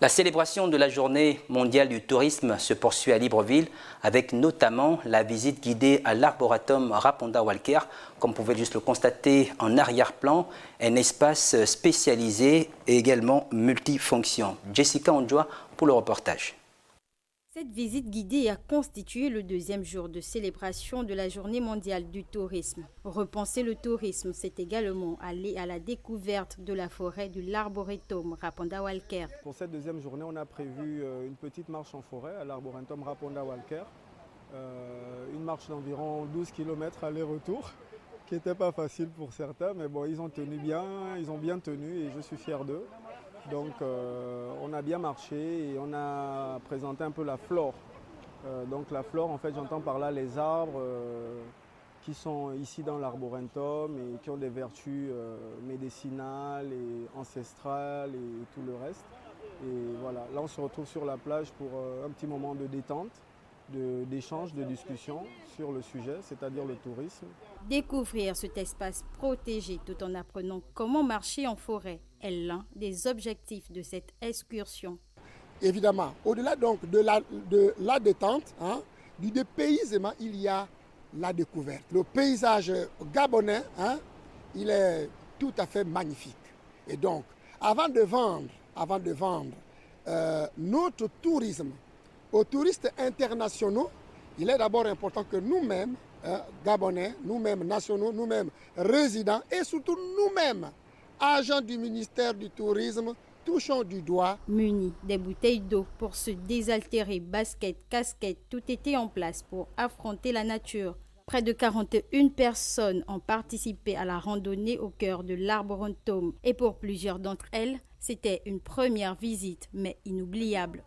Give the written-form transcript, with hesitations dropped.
La célébration de la journée mondiale du tourisme se poursuit à Libreville avec notamment la visite guidée à l'arboretum Raponda Walker, comme vous pouvez juste le constater en arrière-plan, un espace spécialisé et également multifonction. Jessica Ondjoa pour le reportage. Cette visite guidée a constitué le deuxième jour de célébration de la Journée mondiale du tourisme. Repenser le tourisme, c'est également aller à la découverte de la forêt de l'Arboretum Raponda Walker. Pour cette deuxième journée, on a prévu une petite marche en forêt à l'Arboretum Raponda Walker. Une marche d'environ 12 km aller-retour, qui n'était pas facile pour certains, mais bon, ils ont tenu bien, ils ont bien tenu et je suis fier d'eux. Donc on a bien marché et on a présenté un peu la flore. Donc la flore, en fait, j'entends par là les arbres qui sont ici dans l'arboretum et qui ont des vertus médicinales et ancestrales et tout le reste. Et voilà, là on se retrouve sur la plage pour un petit moment de détente, d'échange, de discussion sur le sujet, c'est-à-dire le tourisme. Découvrir cet espace protégé tout en apprenant comment marcher en forêt est l'un des objectifs de cette excursion. Évidemment, au-delà donc de la détente, du dépaysement, il y a la découverte. Le paysage gabonais, il est tout à fait magnifique. Et donc, avant de vendre notre tourisme aux touristes internationaux, il est d'abord important que nous-mêmes, Gabonais, nous-mêmes nationaux, nous-mêmes résidents et surtout nous-mêmes, agents du ministère du Tourisme, touchons du doigt. Munis des bouteilles d'eau pour se désaltérer, baskets, casquettes, tout était en place pour affronter la nature. Près de 41 personnes ont participé à la randonnée au cœur de l'Arboretum et pour plusieurs d'entre elles, c'était une première visite mais inoubliable.